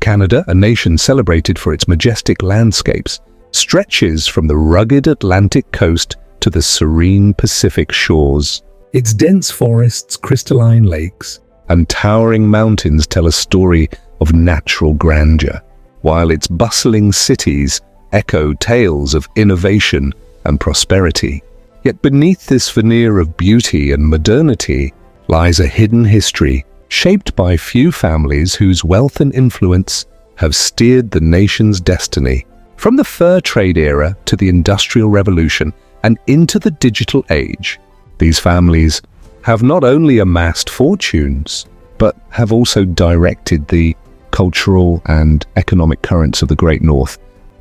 Canada, a nation celebrated for its majestic landscapes, stretches from the rugged Atlantic coast to the serene Pacific shores. Its dense forests, crystalline lakes, and towering mountains tell a story of natural grandeur, while its bustling cities echo tales of innovation and prosperity. Yet beneath this veneer of beauty and modernity lies a hidden history shaped by few families whose wealth and influence have steered the nation's destiny. From the fur trade era to the Industrial Revolution and into the digital age, these families have not only amassed fortunes, but have also directed the cultural and economic currents of the Great North.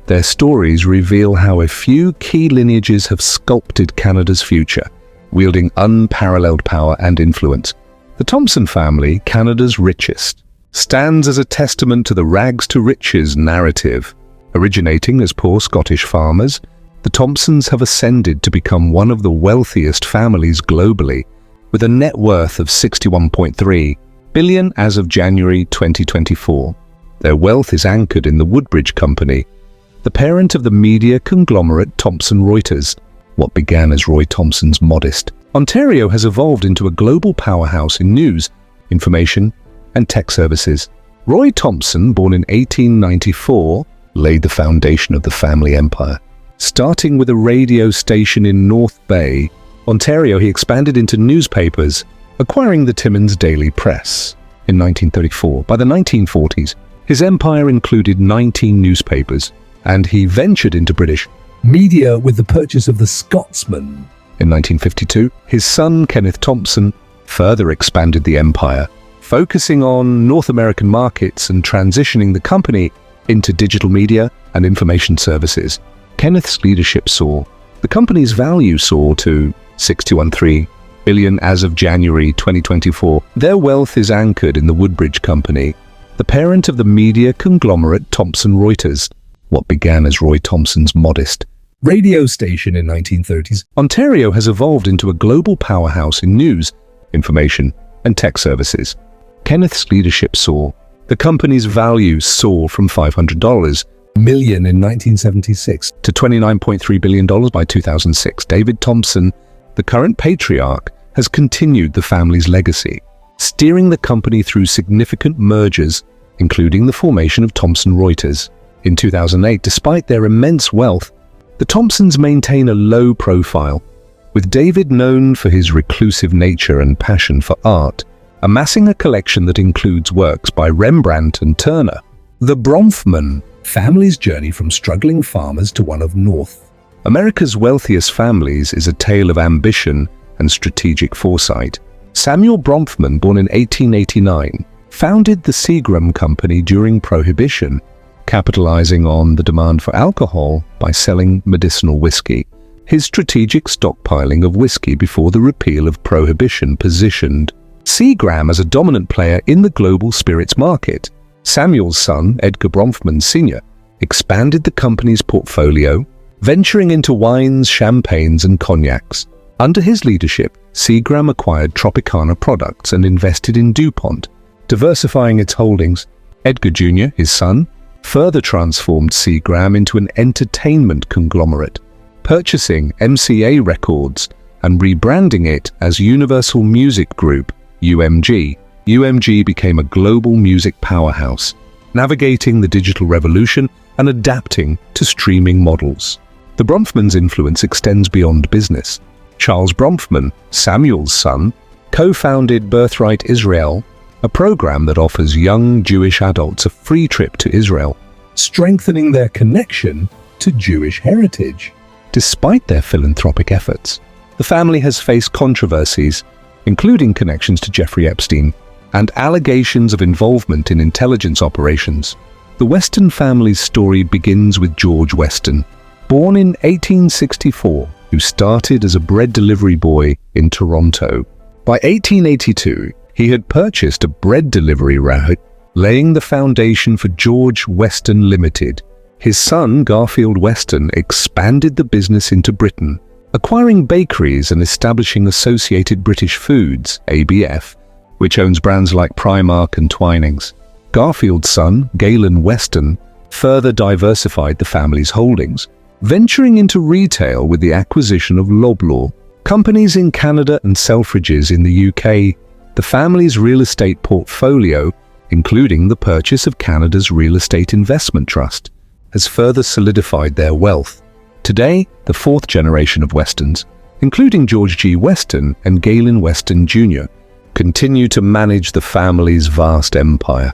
Their stories reveal how a few key lineages have sculpted Canada's future, wielding unparalleled power and influence. The Thompson family, Canada's richest, stands as a testament to the rags to riches narrative. Originating as poor Scottish farmers, the Thompsons have ascended to become one of the wealthiest families globally, with a net worth of $61.3 billion as of January 2024. Their wealth is anchored in the Woodbridge Company, the parent of the media conglomerate Thomson Reuters. What began as Roy Thomson's modest, Ontario has evolved into a global powerhouse in news, information, and tech services. Roy Thomson, born in 1894, laid the foundation of the family empire. Starting with a radio station in North Bay, Ontario, he expanded into newspapers, acquiring the Timmins Daily Press in 1934. By the 1940s, his empire included 19 newspapers, and he ventured into British media with the purchase of the Scotsman. In 1952, his son, Kenneth Thompson, further expanded the empire, focusing on North American markets and transitioning the company into digital media and information services. Kenneth's leadership saw the company's value soar to $61.3 billion as of January 2024. Their wealth is anchored in the Woodbridge Company, the parent of the media conglomerate Thomson Reuters. What began as Roy Thomson's modest radio station in 1930s, Ontario has evolved into a global powerhouse in news, information, and tech services. Kenneth's leadership saw the company's value soar from $500 million in 1976 to $29.3 billion by 2006. David Thompson, the current patriarch, has continued the family's legacy, steering the company through significant mergers, including the formation of Thomson Reuters. In 2008, despite their immense wealth, the Thompsons maintain a low profile, with David known for his reclusive nature and passion for art, amassing a collection that includes works by Rembrandt and Turner. The Bronfman family's journey from struggling farmers to one of North America's wealthiest families is a tale of ambition and strategic foresight. Samuel Bronfman, born in 1889, founded the Seagram Company during Prohibition, capitalizing on the demand for alcohol by selling medicinal whiskey. His strategic stockpiling of whiskey before the repeal of Prohibition positioned Seagram as a dominant player in the global spirits market. Samuel's son, Edgar Bronfman Sr., expanded the company's portfolio, venturing into wines, champagnes, and cognacs. Under his leadership, Seagram acquired Tropicana products and invested in DuPont, diversifying its holdings. Edgar Jr., his son, further transformed Seagram into an entertainment conglomerate, purchasing MCA Records and rebranding it as Universal Music Group, UMG. UMG became a global music powerhouse, navigating the digital revolution and adapting to streaming models. The Bronfman's influence extends beyond business. Charles Bronfman, Samuel's son, co-founded Birthright Israel, a program that offers young Jewish adults a free trip to Israel, strengthening their connection to Jewish heritage. Despite their philanthropic efforts, the family has faced controversies, including connections to Jeffrey Epstein and allegations of involvement in intelligence operations. The Weston family's story begins with George Weston, born in 1864, who started as a bread delivery boy in Toronto. By 1882, he had purchased a bread delivery route, laying the foundation for George Weston Limited. His son, Garfield Weston, expanded the business into Britain, acquiring bakeries and establishing Associated British Foods, ABF, which owns brands like Primark and Twinings. Garfield's son, Galen Weston, further diversified the family's holdings, venturing into retail with the acquisition of Loblaw. Companies in Canada and Selfridges in the UK, the family's real estate portfolio, including the purchase of Canada's Real Estate Investment Trust, has further solidified their wealth. Today, the fourth generation of Westons, including George G. Weston and Galen Weston Jr., continue to manage the family's vast empire.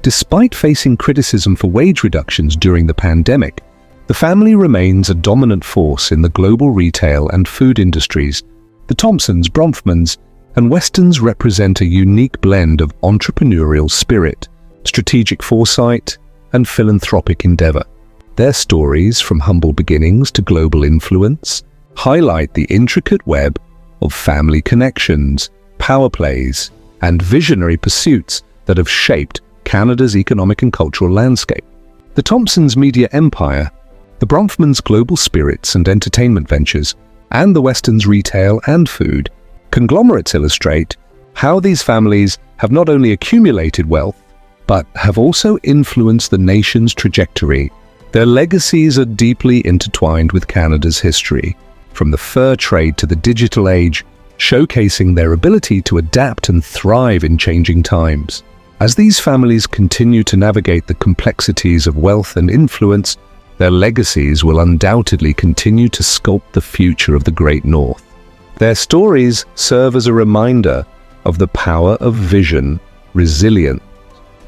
Despite facing criticism for wage reductions during the pandemic, the family remains a dominant force in the global retail and food industries. The Thompsons, Bronfmans, and Westons represent a unique blend of entrepreneurial spirit, strategic foresight, and philanthropic endeavor. Their stories, from humble beginnings to global influence, highlight the intricate web of family connections, power plays, and visionary pursuits that have shaped Canada's economic and cultural landscape. The Thompsons' media empire, the Bronfmans' global spirits and entertainment ventures, and the Westons' retail and food conglomerates illustrate how these families have not only accumulated wealth, but have also influenced the nation's trajectory. Their legacies are deeply intertwined with Canada's history, from the fur trade to the digital age, showcasing their ability to adapt and thrive in changing times. As these families continue to navigate the complexities of wealth and influence, their legacies will undoubtedly continue to sculpt the future of the Great North. Their stories serve as a reminder of the power of vision, resilience,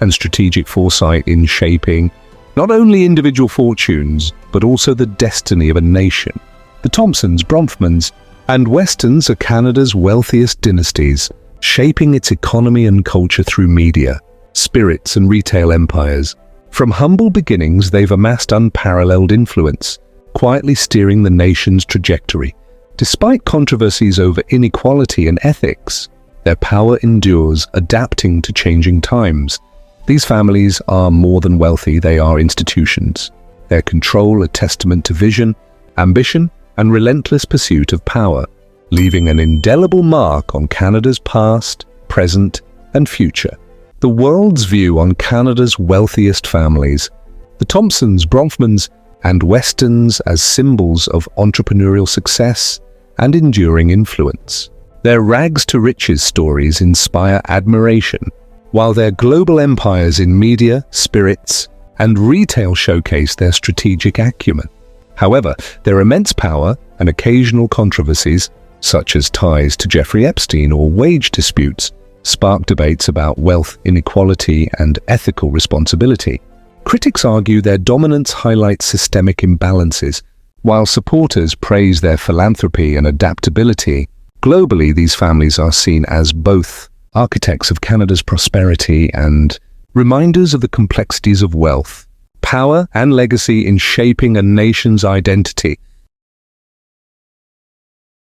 and strategic foresight in shaping not only individual fortunes, but also the destiny of a nation. The Thompsons, Bronfmans, and Westons are Canada's wealthiest dynasties, shaping its economy and culture through media, spirits, and retail empires. From humble beginnings, they've amassed unparalleled influence, quietly steering the nation's trajectory. Despite controversies over inequality and ethics, their power endures, adapting to changing times. These families are more than wealthy, they are institutions. Their control a testament to vision, ambition, and relentless pursuit of power, leaving an indelible mark on Canada's past, present, and future. The world's view on Canada's wealthiest families, the Thompsons, Bronfmans, and Westons as symbols of entrepreneurial success and enduring influence. Their rags to riches stories inspire admiration, while their global empires in media, spirits, and retail showcase their strategic acumen. However, their immense power and occasional controversies, such as ties to Jeffrey Epstein or wage disputes, spark debates about wealth inequality and ethical responsibility. Critics argue their dominance highlights systemic imbalances, while supporters praise their philanthropy and adaptability. Globally, these families are seen as both architects of Canada's prosperity and reminders of the complexities of wealth, power, and legacy in shaping a nation's identity.